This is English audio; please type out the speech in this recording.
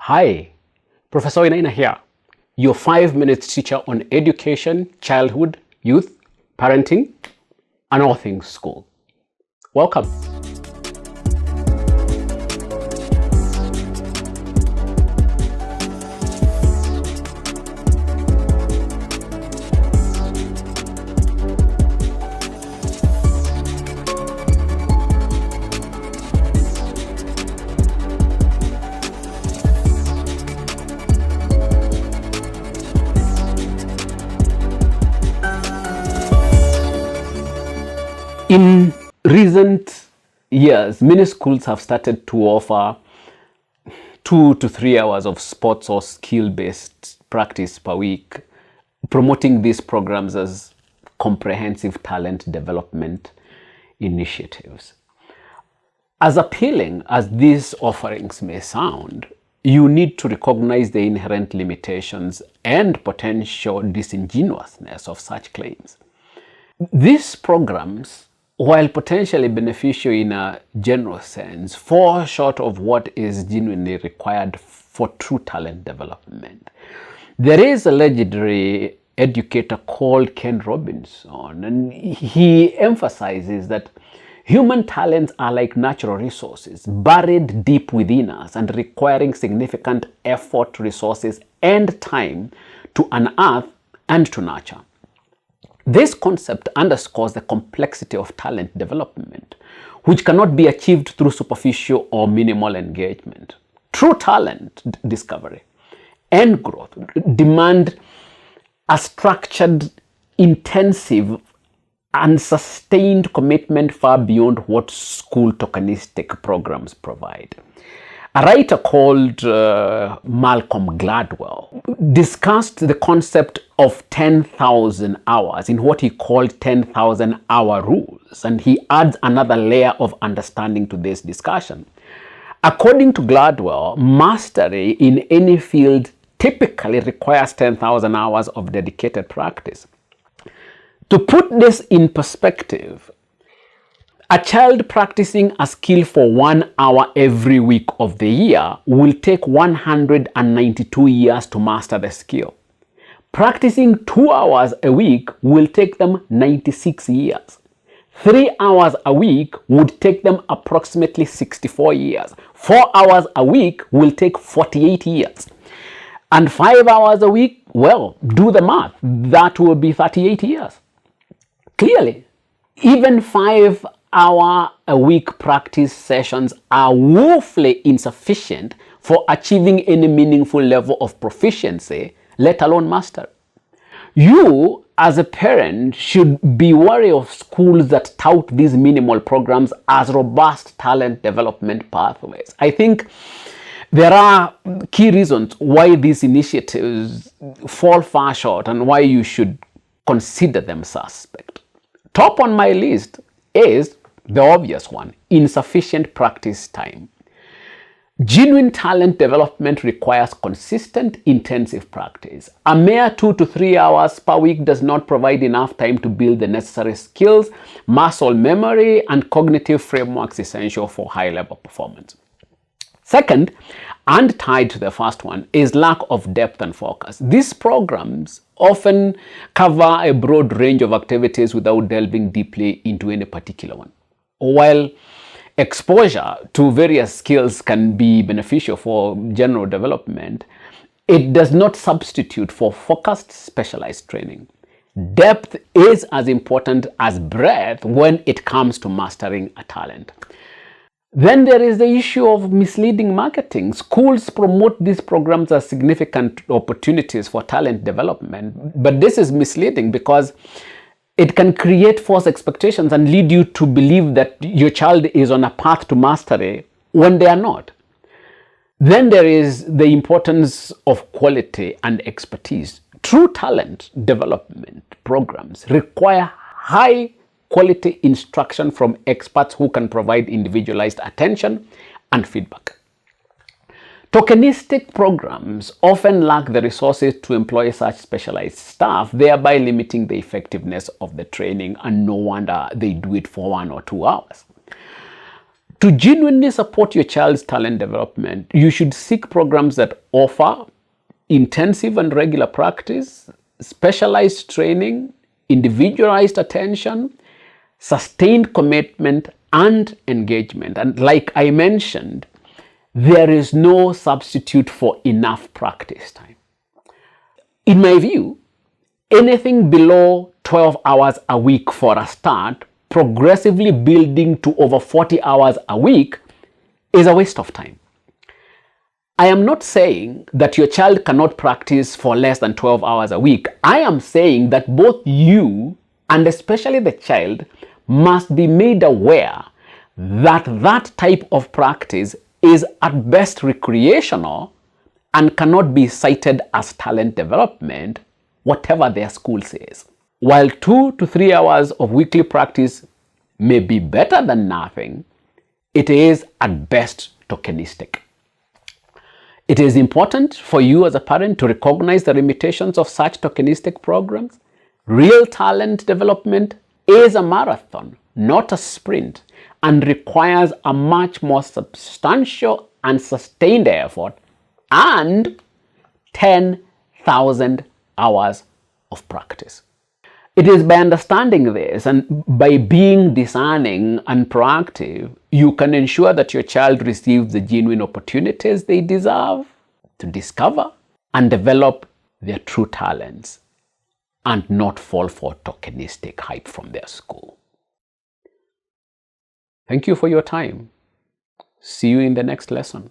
Hi, Professor Wainaina here, your 5-minute teacher on education, childhood, youth, parenting, and all things school. Welcome. In recent years, many schools have started to offer 2 to 3 hours of sports or skill-based practice per week, promoting these programs as comprehensive talent development initiatives. As appealing as these offerings may sound, you need to recognize the inherent limitations and potential disingenuousness of such claims. These programs, while potentially beneficial in a general sense, fall short of what is genuinely required for true talent development. There is a legendary educator called Ken Robinson, and he emphasizes that human talents are like natural resources, buried deep within us and requiring significant effort, resources, and time to unearth and to nurture. This concept underscores the complexity of talent development, which cannot be achieved through superficial or minimal engagement. True talent discovery and growth demand a structured, intensive, and sustained commitment far beyond what school tokenistic programs provide. A writer called Malcolm Gladwell discussed the concept of 10,000 hours in what he called 10,000 hour rules, and he adds another layer of understanding to this discussion. According to Gladwell, mastery in any field typically requires 10,000 hours of dedicated practice. To put this in perspective, a child practicing a skill for 1 hour every week of the year will take 192 years to master the skill. Practicing 2 hours a week will take them 96 years. 3 hours a week would take them approximately 64 years. 4 hours a week will take 48 years. And 5 hours a week, well, do the math. That will be 38 years. Clearly, even 5-hour-a-week practice sessions are woefully insufficient for achieving any meaningful level of proficiency, let alone mastery. You, as a parent, should be wary of schools that tout these minimal programs as robust talent development pathways. I think there are key reasons why these initiatives fall far short and why you should consider them suspect. Top on my list is the obvious one: insufficient practice time. Genuine talent development requires consistent, intensive practice. A mere 2 to 3 hours per week does not provide enough time to build the necessary skills, muscle memory, and cognitive frameworks essential for high-level performance. Second, and tied to the first one, is lack of depth and focus. These programs often cover a broad range of activities without delving deeply into any particular one. While exposure to various skills can be beneficial for general development, it does not substitute for focused, specialized training. Depth is as important as breadth when it comes to mastering a talent. Then there is the issue of misleading marketing. Schools promote these programs as significant opportunities for talent development, but this is misleading because it can create false expectations and lead you to believe that your child is on a path to mastery when they are not. Then there is the importance of quality and expertise. True talent development programs require high quality instruction from experts who can provide individualized attention and feedback. Tokenistic programs often lack the resources to employ such specialized staff, thereby limiting the effectiveness of the training, and no wonder they do it for 1 or 2 hours. To genuinely support your child's talent development, you should seek programs that offer intensive and regular practice, specialized training, individualized attention, sustained commitment, and engagement. And like I mentioned, there is no substitute for enough practice time. In my view, anything below 12 hours a week for a start, progressively building to over 40 hours a week, is a waste of time. I am not saying that your child cannot practice for less than 12 hours a week. I am saying that both you and especially the child must be made aware that that type of practice is at best recreational and cannot be cited as talent development, whatever their school says. While 2 to 3 hours of weekly practice may be better than nothing, it is at best tokenistic. It is important for you as a parent to recognize the limitations of such tokenistic programs. Real talent development is a marathon, not a sprint, and requires a much more substantial and sustained effort and 10,000 hours of practice. It is by understanding this and by being discerning and proactive, you can ensure that your child receives the genuine opportunities they deserve to discover and develop their true talents and not fall for tokenistic hype from their school. Thank you for your time. See you in the next lesson.